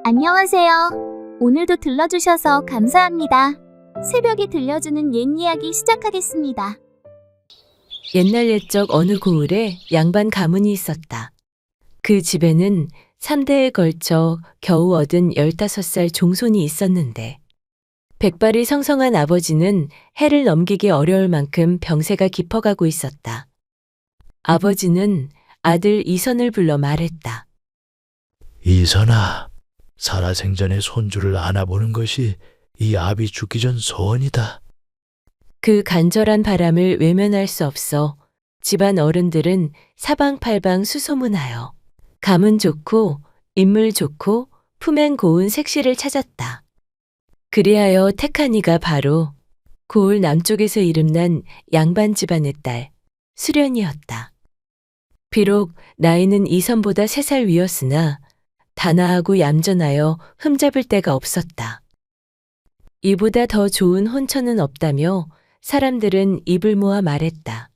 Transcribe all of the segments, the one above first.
안녕하세요. 오늘도 들러주셔서 감사합니다. 새벽에 들려주는 옛 이야기 시작하겠습니다. 옛날 옛적 어느 고을에 양반 가문이 있었다. 그 집에는 3대에 걸쳐 겨우 얻은 15살 종손이 있었는데 백발이 성성한 아버지는 해를 넘기기 어려울 만큼 병세가 깊어가고 있었다. 아버지는 아들 이선을 불러 말했다. 이선아, 살아생전에 손주를 안아보는 것이 이 아비 죽기 전 소원이다. 그 간절한 바람을 외면할 수 없어 집안 어른들은 사방팔방 수소문하여 가문 좋고 인물 좋고 품행 고운 색시를 찾았다. 그리하여 택한 이가 바로 고을 남쪽에서 이름난 양반 집안의 딸 수련이었다. 비록 나이는 이선보다 3살 위였으나 단아하고 얌전하여 흠잡을 데가 없었다. 이보다 더 좋은 혼처는 없다며 사람들은 입을 모아 말했다.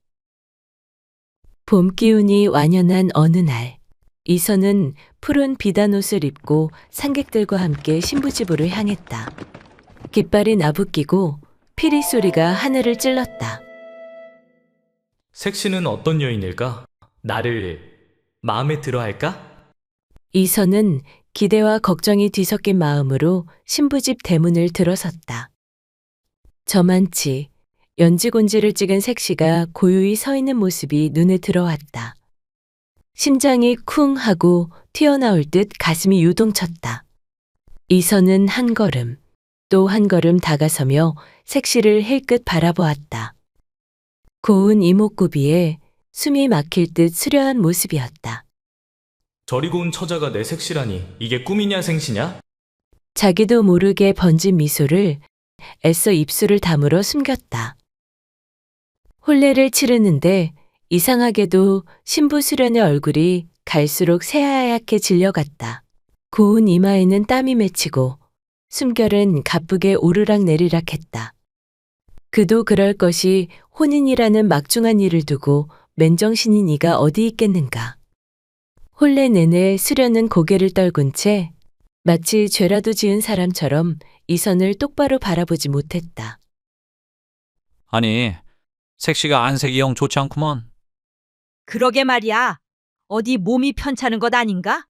봄 기운이 완연한 어느 날, 이선은 푸른 비단 옷을 입고 상객들과 함께 신부집으로 향했다. 깃발이 나부끼고 피리 소리가 하늘을 찔렀다. 색시는 어떤 여인일까? 나를 마음에 들어 할까? 이선은 기대와 걱정이 뒤섞인 마음으로 신부집 대문을 들어섰다. 저만치 연지곤지를 찍은 색시가 고요히 서 있는 모습이 눈에 들어왔다. 심장이 쿵 하고 튀어나올 듯 가슴이 유동쳤다. 이선은 한 걸음, 또 한 걸음 다가서며 색시를 힐끗 바라보았다. 고운 이목구비에 숨이 막힐 듯 수려한 모습이었다. 저리 고운 처자가 내 색시라니 이게 꿈이냐 생시냐? 자기도 모르게 번진 미소를 애써 입술을 다물어 숨겼다. 혼례를 치르는데 이상하게도 신부 수련의 얼굴이 갈수록 새하얗게 질려갔다. 고운 이마에는 땀이 맺히고 숨결은 가쁘게 오르락 내리락 했다. 그도 그럴 것이 혼인이라는 막중한 일을 두고 맨정신인 이가 어디 있겠는가. 혼례 내내 수련은 고개를 떨군 채 마치 죄라도 지은 사람처럼 이선을 똑바로 바라보지 못했다. 아니, 색시가 안색이 영 좋지 않구먼. 그러게 말이야. 어디 몸이 편찮은 것 아닌가?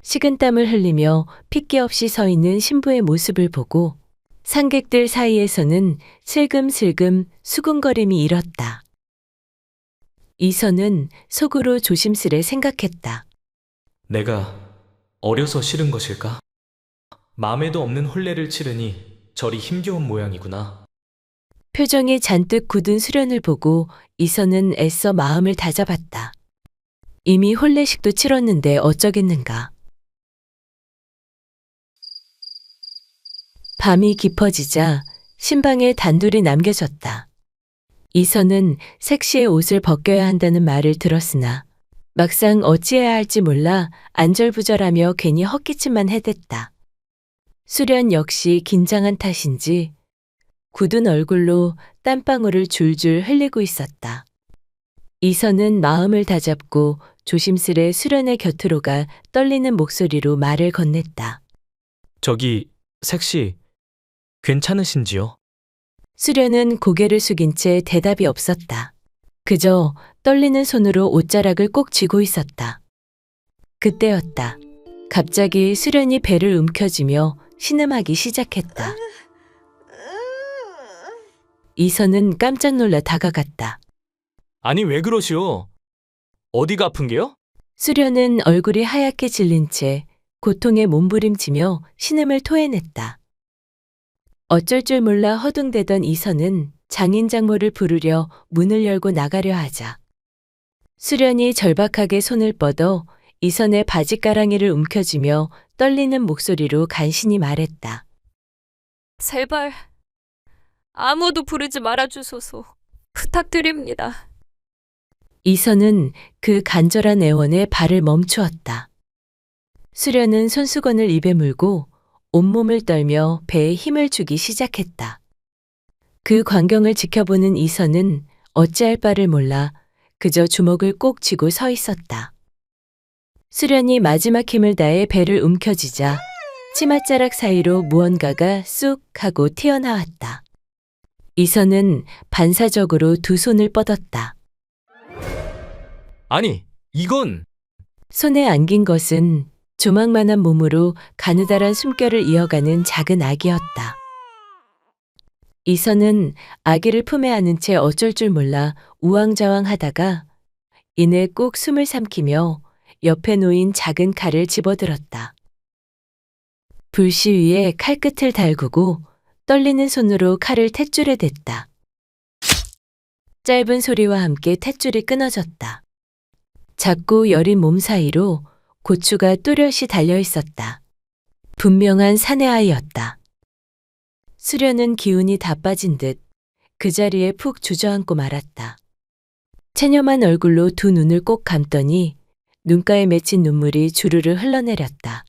식은땀을 흘리며 핏기 없이 서 있는 신부의 모습을 보고 상객들 사이에서는 슬금슬금 수군거림이 일었다. 이선은 속으로 조심스레 생각했다. 내가 어려서 싫은 것일까? 마음에도 없는 혼례를 치르니 저리 힘겨운 모양이구나. 표정이 잔뜩 굳은 수련을 보고 이선은 애써 마음을 다잡았다. 이미 혼례식도 치렀는데 어쩌겠는가. 밤이 깊어지자 신방에 단둘이 남겨졌다. 이선은 색시의 옷을 벗겨야 한다는 말을 들었으나 막상 어찌해야 할지 몰라 안절부절하며 괜히 헛기침만 해댔다. 수련 역시 긴장한 탓인지 굳은 얼굴로 땀방울을 줄줄 흘리고 있었다. 이선은 마음을 다잡고 조심스레 수련의 곁으로 가 떨리는 목소리로 말을 건넸다. 저기 색시 괜찮으신지요? 수련은 고개를 숙인 채 대답이 없었다. 그저 떨리는 손으로 옷자락을 꼭 쥐고 있었다. 그때였다. 갑자기 수련이 배를 움켜쥐며 신음하기 시작했다. 이선은 깜짝 놀라 다가갔다. 아니 왜 그러시오? 어디가 아픈게요? 수련은 얼굴이 하얗게 질린 채 고통에 몸부림치며 신음을 토해냈다. 어쩔 줄 몰라 허둥대던 이선은 장인장모를 부르려 문을 열고 나가려 하자 수련이 절박하게 손을 뻗어 이선의 바지가랑이를 움켜쥐며 떨리는 목소리로 간신히 말했다. 제발 아무도 부르지 말아주소서. 부탁드립니다. 이선은 그 간절한 애원에 발을 멈추었다. 수련은 손수건을 입에 물고 온몸을 떨며 배에 힘을 주기 시작했다. 그 광경을 지켜보는 이선은 어찌할 바를 몰라 그저 주먹을 꼭 쥐고 서 있었다. 수련이 마지막 힘을 다해 배를 움켜쥐자 치맛자락 사이로 무언가가 쑥 하고 튀어나왔다. 이선은 반사적으로 두 손을 뻗었다. 아니, 이건 손에 안긴 것은 조망만한 몸으로 가느다란 숨결을 이어가는 작은 아기였다. 이선은 아기를 품에 안은 채 어쩔 줄 몰라 우왕좌왕하다가 이내 꼭 숨을 삼키며 옆에 놓인 작은 칼을 집어들었다. 불씨 위에 칼끝을 달구고 떨리는 손으로 칼을 탯줄에 댔다. 짧은 소리와 함께 탯줄이 끊어졌다. 작고 여린 몸 사이로 고추가 또렷이 달려 있었다. 분명한 사내 아이였다. 수련은 기운이 다 빠진 듯 그 자리에 푹 주저앉고 말았다. 체념한 얼굴로 두 눈을 꼭 감더니 눈가에 맺힌 눈물이 주르르 흘러내렸다.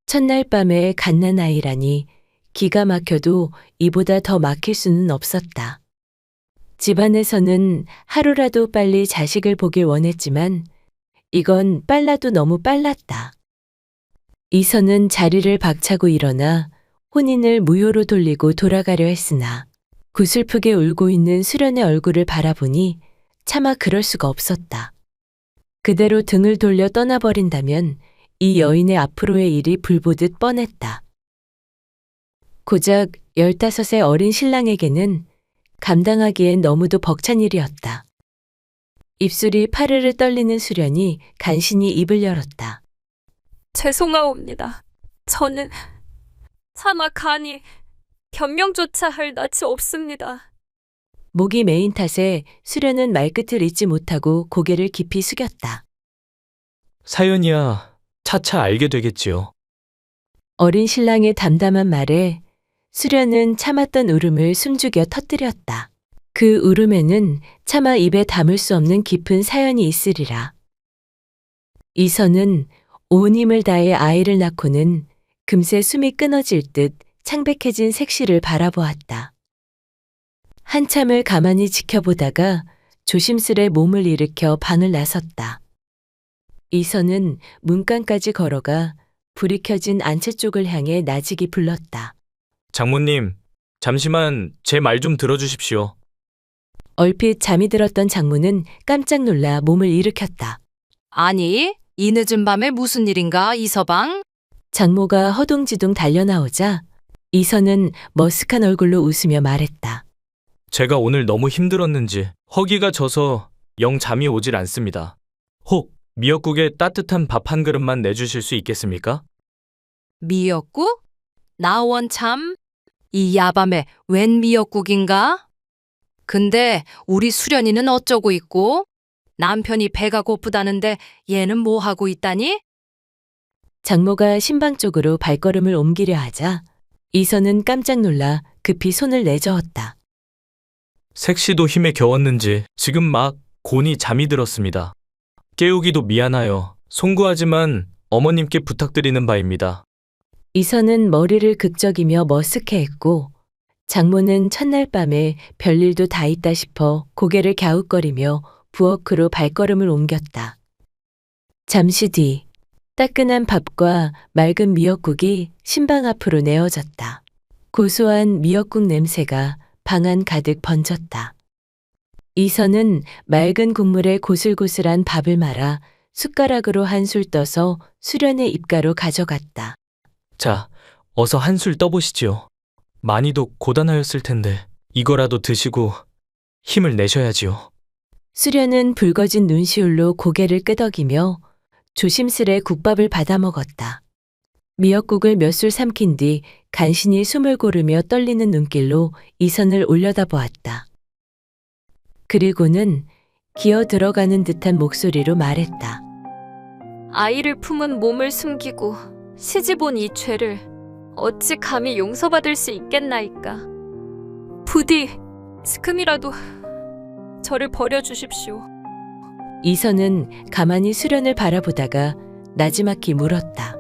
첫날 밤에 갓난 아이라니 기가 막혀도 이보다 더 막힐 수는 없었다. 집안에서는 하루라도 빨리 자식을 보길 원했지만 이건 빨라도 너무 빨랐다. 이선은 자리를 박차고 일어나 혼인을 무효로 돌리고 돌아가려 했으나 구슬프게 울고 있는 수련의 얼굴을 바라보니 차마 그럴 수가 없었다. 그대로 등을 돌려 떠나버린다면 이 여인의 앞으로의 일이 불보듯 뻔했다. 고작 15의 어린 신랑에게는 감당하기엔 너무도 벅찬 일이었다. 입술이 파르르 떨리는 수련이 간신히 입을 열었다. 죄송하옵니다. 저는 차마 간이 변명조차 할 낯이 없습니다. 목이 메인 탓에 수련은 말끝을 잇지 못하고 고개를 깊이 숙였다. 사연이야 차차 알게 되겠지요. 어린 신랑의 담담한 말에 수련은 참았던 울음을 숨죽여 터뜨렸다. 그 울음에는 차마 입에 담을 수 없는 깊은 사연이 있으리라. 이선은 온 힘을 다해 아이를 낳고는 금세 숨이 끊어질 듯 창백해진 색시를 바라보았다. 한참을 가만히 지켜보다가 조심스레 몸을 일으켜 방을 나섰다. 이선은 문간까지 걸어가 불이 켜진 안채 쪽을 향해 나직이 불렀다. 장모님, 잠시만 제 말 좀 들어주십시오. 얼핏 잠이 들었던 장모는 깜짝 놀라 몸을 일으켰다. 아니, 이 늦은 밤에 무슨 일인가, 이서방? 장모가 허둥지둥 달려나오자 이선은 머쓱한 얼굴로 웃으며 말했다. 제가 오늘 너무 힘들었는지 허기가 져서 영 잠이 오질 않습니다. 혹 미역국에 따뜻한 밥 한 그릇만 내주실 수 있겠습니까? 미역국? 나원 참, 이 야밤에 웬 미역국인가? 근데 우리 수련이는 어쩌고 있고? 남편이 배가 고프다는데 얘는 뭐 하고 있다니? 장모가 신방 쪽으로 발걸음을 옮기려 하자 이선은 깜짝 놀라 급히 손을 내저었다. 색시도 힘에 겨웠는지 지금 막 곤히 잠이 들었습니다. 깨우기도 미안하여 송구하지만 어머님께 부탁드리는 바입니다. 이선은 머리를 극적이며 머쓱해했고 장모는 첫날 밤에 별일도 다 있다 싶어 고개를 갸웃거리며 부엌으로 발걸음을 옮겼다. 잠시 뒤 따끈한 밥과 맑은 미역국이 신방 앞으로 내어졌다. 고소한 미역국 냄새가 방 안 가득 번졌다. 이선은 맑은 국물에 고슬고슬한 밥을 말아 숟가락으로 한술 떠서 수련의 입가로 가져갔다. 자, 어서 한술 떠보시지요. 많이도 고단하였을 텐데 이거라도 드시고 힘을 내셔야지요. 수련은 붉어진 눈시울로 고개를 끄덕이며 조심스레 국밥을 받아 먹었다. 미역국을 몇 술 삼킨 뒤 간신히 숨을 고르며 떨리는 눈길로 이선을 올려다보았다. 그리고는 기어 들어가는 듯한 목소리로 말했다. 아이를 품은 몸을 숨기고 시집온 이 죄를 어찌 감히 용서받을 수 있겠나이까. 부디 지금이라도 저를 버려주십시오. 이선은 가만히 수련을 바라보다가 나지막히 물었다.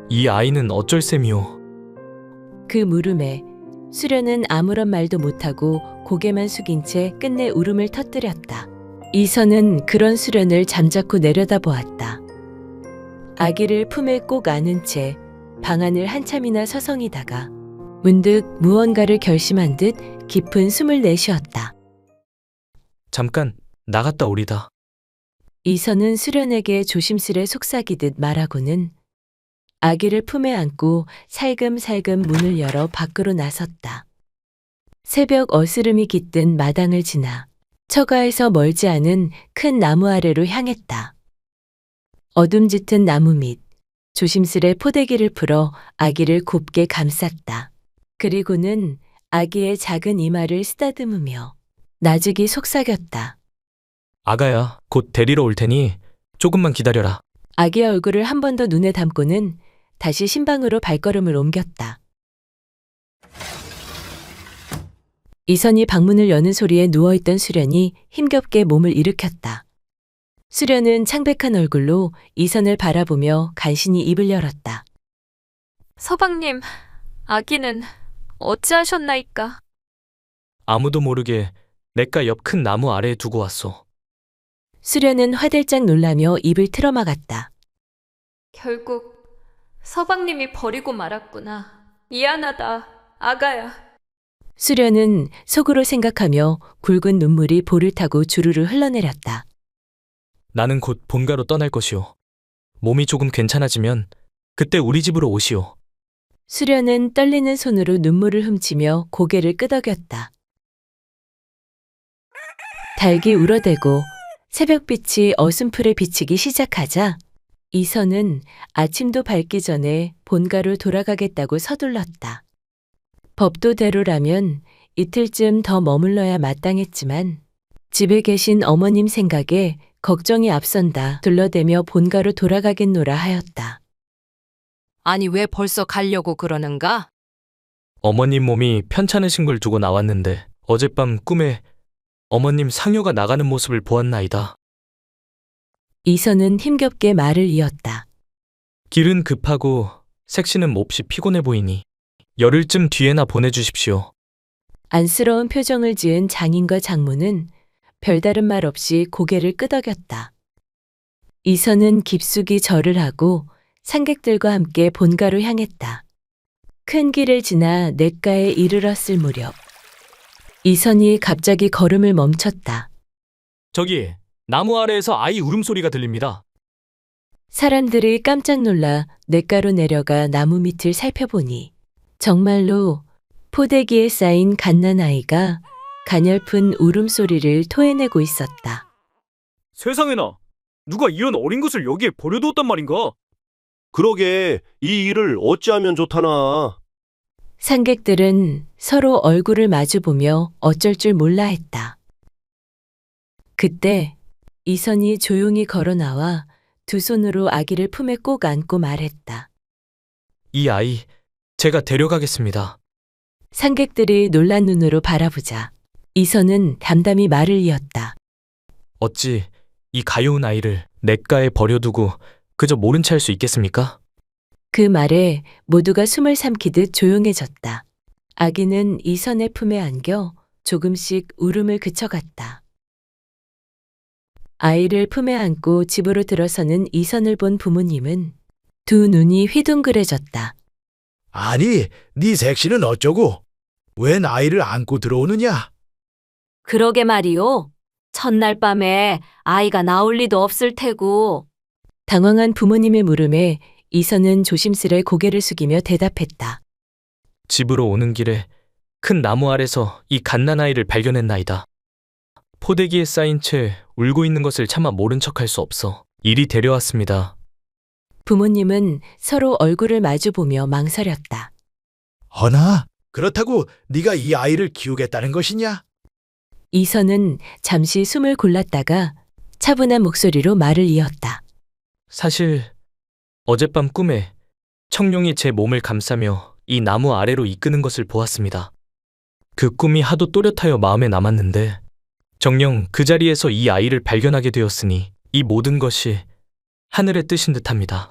이 아이는 어쩔 셈이오? 그 물음에 수련은 아무런 말도 못하고 고개만 숙인 채 끝내 울음을 터뜨렸다. 이선은 그런 수련을 잠자코 내려다보았다. 아기를 품에 꼭 안은 채 방안을 한참이나 서성이다가 문득 무언가를 결심한 듯 깊은 숨을 내쉬었다. 잠깐 나갔다 오리다. 이선은 수련에게 조심스레 속삭이듯 말하고는 아기를 품에 안고 살금살금 문을 열어 밖으로 나섰다. 새벽 어스름이 깃든 마당을 지나 처가에서 멀지 않은 큰 나무 아래로 향했다. 어둠 짙은 나무 밑 조심스레 포대기를 풀어 아기를 곱게 감쌌다. 그리고는 아기의 작은 이마를 쓰다듬으며 나직이 속삭였다. 아가야, 곧 데리러 올 테니 조금만 기다려라. 아기의 얼굴을 한 번 더 눈에 담고는 다시 신방으로 발걸음을 옮겼다. 이선이 방문을 여는 소리에 누워있던 수련이 힘겹게 몸을 일으켰다. 수련은 창백한 얼굴로 이선을 바라보며 간신히 입을 열었다. 서방님, 아기는 어찌하셨나이까? 아무도 모르게 냇가 옆 큰 나무 아래에 두고 왔소. 수련은 화들짝 놀라며 입을 틀어막았다. 결국 서방님이 버리고 말았구나. 미안하다, 아가야. 수련은 속으로 생각하며 굵은 눈물이 볼을 타고 주르르 흘러내렸다. 나는 곧 본가로 떠날 것이오. 몸이 조금 괜찮아지면 그때 우리 집으로 오시오. 수련은 떨리는 손으로 눈물을 훔치며 고개를 끄덕였다. 닭이 울어대고 새벽빛이 어슴풀에 비치기 시작하자 이선은 아침도 밝기 전에 본가로 돌아가겠다고 서둘렀다. 법도대로라면 이틀쯤 더 머물러야 마땅했지만 집에 계신 어머님 생각에 걱정이 앞선다 둘러대며 본가로 돌아가겠노라 하였다. 아니 왜 벌써 가려고 그러는가? 어머님 몸이 편찮으신 걸 두고 나왔는데 어젯밤 꿈에 어머님 상여가 나가는 모습을 보았나이다. 이선은 힘겹게 말을 이었다. 길은 급하고 색시는 몹시 피곤해 보이니 열흘쯤 뒤에나 보내주십시오. 안쓰러운 표정을 지은 장인과 장모는 별다른 말 없이 고개를 끄덕였다. 이선은 깊숙이 절을 하고 상객들과 함께 본가로 향했다. 큰 길을 지나 냇가에 이르렀을 무렵 이선이 갑자기 걸음을 멈췄다. 저기 나무 아래에서 아이 울음소리가 들립니다. 사람들이 깜짝 놀라 냇가로 내려가 나무 밑을 살펴보니 정말로 포대기에 쌓인 갓난아이가 가냘픈 울음소리를 토해내고 있었다. 세상에나, 누가 이런 어린 것을 여기에 버려두었단 말인가? 그러게 이 일을 어찌하면 좋다나. 상객들은 서로 얼굴을 마주보며 어쩔 줄 몰라 했다. 그때 이선이 조용히 걸어 나와 두 손으로 아기를 품에 꼭 안고 말했다. 이 아이 제가 데려가겠습니다. 상객들이 놀란 눈으로 바라보자 이선은 담담히 말을 이었다. 어찌 이 가여운 아이를 냇가에 버려두고 그저 모른 채 할 수 있겠습니까? 그 말에 모두가 숨을 삼키듯 조용해졌다. 아기는 이선의 품에 안겨 조금씩 울음을 그쳐갔다. 아이를 품에 안고 집으로 들어서는 이선을 본 부모님은 두 눈이 휘둥그레졌다. 아니, 네 색시는 어쩌고? 웬 아이를 안고 들어오느냐? 그러게 말이오. 첫날 밤에 아이가 나올 리도 없을 테고. 당황한 부모님의 물음에 이선은 조심스레 고개를 숙이며 대답했다. 집으로 오는 길에 큰 나무 아래서 이 갓난아이를 발견했나이다. 포대기에 쌓인 채 울고 있는 것을 차마 모른 척할 수 없어 이리 데려왔습니다. 부모님은 서로 얼굴을 마주보며 망설였다. 허나, 그렇다고 네가 이 아이를 키우겠다는 것이냐? 이선은 잠시 숨을 골랐다가 차분한 목소리로 말을 이었다. 사실 어젯밤 꿈에 청룡이 제 몸을 감싸며 이 나무 아래로 이끄는 것을 보았습니다. 그 꿈이 하도 또렷하여 마음에 남았는데 정녕 그 자리에서 이 아이를 발견하게 되었으니 이 모든 것이 하늘의 뜻인 듯합니다.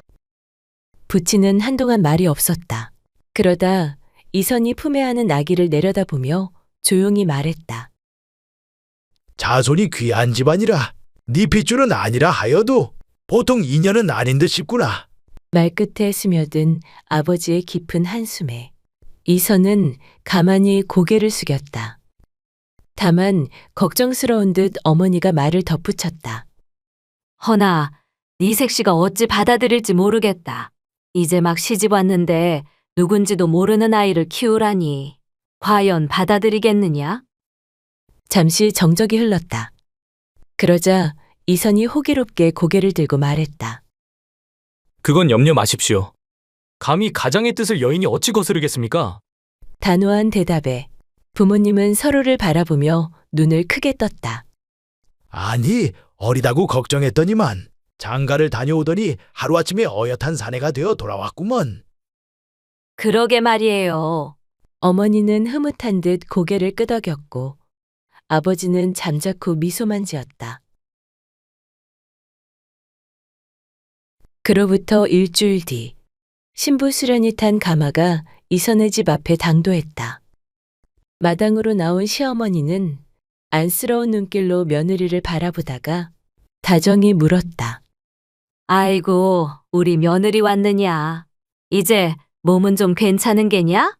부치는 한동안 말이 없었다. 그러다 이선이 품에 안은 아기를 내려다보며 조용히 말했다. 자손이 귀한 집안이라 네 핏줄은 아니라 하여도 보통 인연은 아닌 듯 싶구나. 말끝에 스며든 아버지의 깊은 한숨에 이선은 가만히 고개를 숙였다. 다만 걱정스러운 듯 어머니가 말을 덧붙였다. 허나, 네 색시가 어찌 받아들일지 모르겠다. 이제 막 시집 왔는데 누군지도 모르는 아이를 키우라니. 과연 받아들이겠느냐? 잠시 정적이 흘렀다. 그러자 이선이 호기롭게 고개를 들고 말했다. 그건 염려 마십시오. 감히 가장의 뜻을 여인이 어찌 거스르겠습니까? 단호한 대답에 부모님은 서로를 바라보며 눈을 크게 떴다. 아니, 어리다고 걱정했더니만 장가를 다녀오더니 하루아침에 어엿한 사내가 되어 돌아왔구먼. 그러게 말이에요. 어머니는 흐뭇한 듯 고개를 끄덕였고 아버지는 잠자코 미소만 지었다. 그로부터 일주일 뒤 신부 수련이 탄 가마가 이선의 집 앞에 당도했다. 마당으로 나온 시어머니는 안쓰러운 눈길로 며느리를 바라보다가 다정히 물었다. 아이고, 우리 며느리 왔느냐. 이제 몸은 좀 괜찮은 게냐?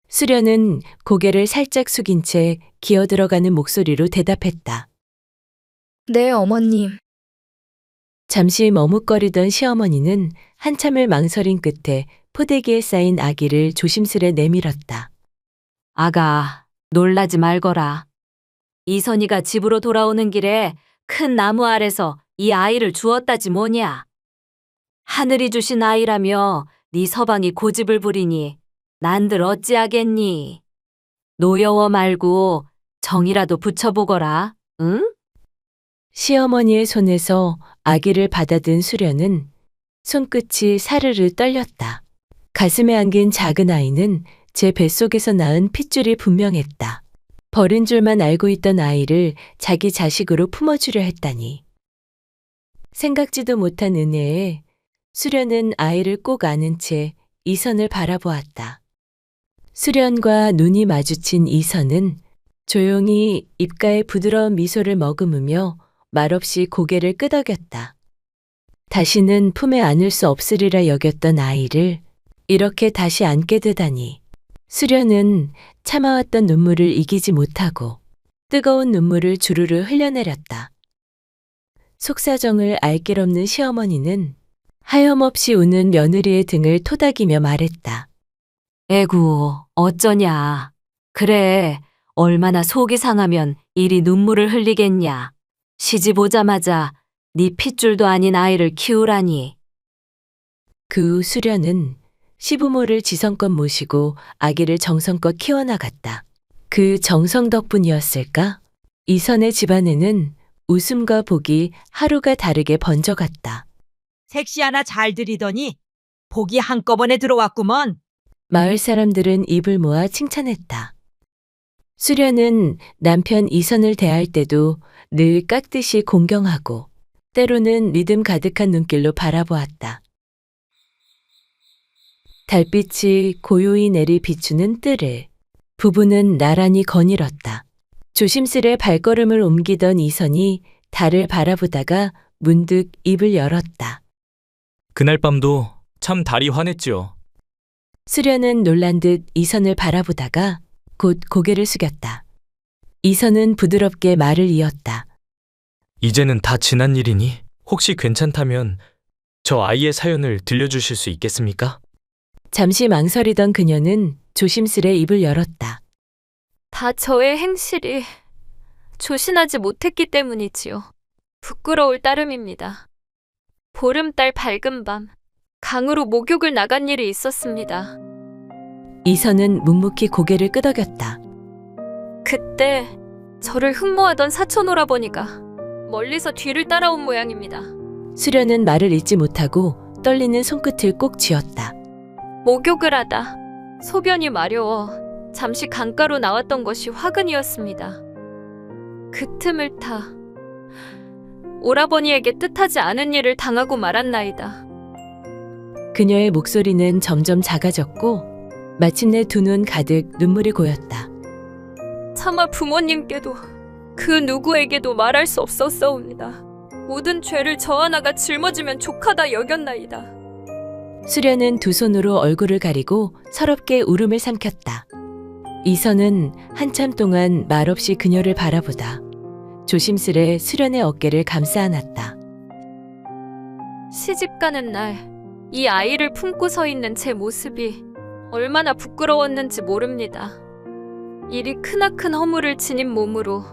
수련은 고개를 살짝 숙인 채 기어들어가는 목소리로 대답했다. 네, 어머님. 잠시 머뭇거리던 시어머니는 한참을 망설인 끝에 포대기에 쌓인 아기를 조심스레 내밀었다. 아가, 놀라지 말거라. 이선이가 집으로 돌아오는 길에 큰 나무 아래서 이 아이를 주었다지 뭐냐. 하늘이 주신 아이라며 네 서방이 고집을 부리니 난들 어찌하겠니. 노여워 말고 정이라도 붙여보거라, 응? 시어머니의 손에서 아기를 받아든 수련은 손끝이 사르르 떨렸다. 가슴에 안긴 작은 아이는 제 뱃속에서 낳은 핏줄이 분명했다. 버린 줄만 알고 있던 아이를 자기 자식으로 품어주려 했다니. 생각지도 못한 은혜에 수련은 아이를 꼭 안은 채 이선을 바라보았다. 수련과 눈이 마주친 이선은 조용히 입가에 부드러운 미소를 머금으며 말없이 고개를 끄덕였다. 다시는 품에 안을 수 없으리라 여겼던 아이를 이렇게 다시 안게 되다니. 수련은 참아왔던 눈물을 이기지 못하고 뜨거운 눈물을 주르르 흘려내렸다. 속사정을 알 길 없는 시어머니는 하염없이 우는 며느리의 등을 토닥이며 말했다. 에구, 어쩌냐. 그래, 얼마나 속이 상하면 이리 눈물을 흘리겠냐. 시집 오자마자 네 핏줄도 아닌 아이를 키우라니. 그 후 수련은 시부모를 지성껏 모시고 아기를 정성껏 키워나갔다. 그 정성 덕분이었을까? 이선의 집안에는 웃음과 복이 하루가 다르게 번져갔다. 색시 하나 잘 들이더니 복이 한꺼번에 들어왔구먼. 마을 사람들은 입을 모아 칭찬했다. 수련은 남편 이선을 대할 때도 늘 깍듯이 공경하고 때로는 믿음 가득한 눈길로 바라보았다. 달빛이 고요히 내리 비추는 뜰을 부부는 나란히 거닐었다. 조심스레 발걸음을 옮기던 이선이 달을 바라보다가 문득 입을 열었다. 그날 밤도 참 달이 환했지요. 수련은 놀란 듯 이선을 바라보다가 곧 고개를 숙였다. 이선은 부드럽게 말을 이었다. 이제는 다 지난 일이니 혹시 괜찮다면 저 아이의 사연을 들려주실 수 있겠습니까? 잠시 망설이던 그녀는 조심스레 입을 열었다. 다 저의 행실이 조신하지 못했기 때문이지요. 부끄러울 따름입니다. 보름달 밝은 밤, 강으로 목욕을 나간 일이 있었습니다. 이선은 묵묵히 고개를 끄덕였다. 그때 저를 흠모하던 사촌 오라버니가 멀리서 뒤를 따라온 모양입니다. 수련은 말을 잇지 못하고 떨리는 손끝을 꼭 쥐었다. 목욕을 하다 소변이 마려워 잠시 강가로 나왔던 것이 화근이었습니다. 그 틈을 타 오라버니에게 뜻하지 않은 일을 당하고 말았나이다. 그녀의 목소리는 점점 작아졌고 마침내 두 눈 가득 눈물이 고였다. 차마 부모님께도 그 누구에게도 말할 수 없었사옵니다. 모든 죄를 저 하나가 짊어지면 족하다 여겼나이다. 수련은 두 손으로 얼굴을 가리고 서럽게 울음을 삼켰다. 이선은 한참 동안 말없이 그녀를 바라보다 조심스레 수련의 어깨를 감싸 안았다. 시집 가는 날, 이 아이를 품고 서 있는 제 모습이 얼마나 부끄러웠는지 모릅니다. 이리 크나큰 허물을 지닌 몸으로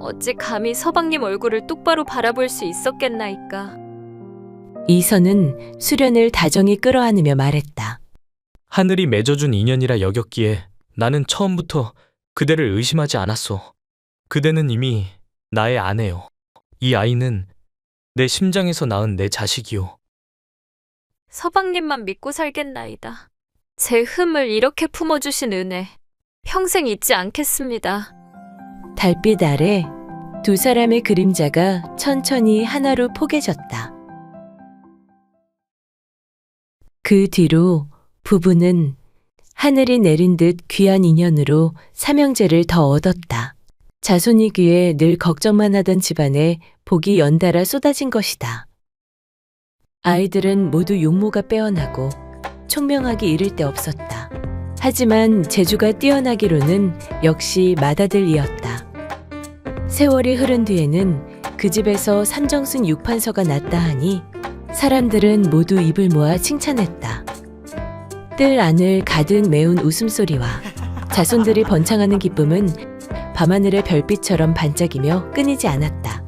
어찌 감히 서방님 얼굴을 똑바로 바라볼 수 있었겠나이까. 이선은 수련을 다정히 끌어안으며 말했다. 하늘이 맺어준 인연이라 여겼기에 나는 처음부터 그대를 의심하지 않았소. 그대는 이미 나의 아내요. 이 아이는 내 심장에서 낳은 내 자식이요. 서방님만 믿고 살겠나이다. 제 흠을 이렇게 품어주신 은혜 평생 잊지 않겠습니다. 달빛 아래 두 사람의 그림자가 천천히 하나로 포개졌다. 그 뒤로 부부는 하늘이 내린 듯 귀한 인연으로 삼형제를 더 얻었다. 자손이기에 늘 걱정만 하던 집안에 복이 연달아 쏟아진 것이다. 아이들은 모두 용모가 빼어나고 총명하기 이를 데 없었다. 하지만 재주가 뛰어나기로는 역시 맏아들이었다. 세월이 흐른 뒤에는 그 집에서 산정순 6판서가 났다 하니 사람들은 모두 입을 모아 칭찬했다. 뜰 안을 가득 메운 웃음소리와 자손들이 번창하는 기쁨은 밤하늘의 별빛처럼 반짝이며 끊이지 않았다.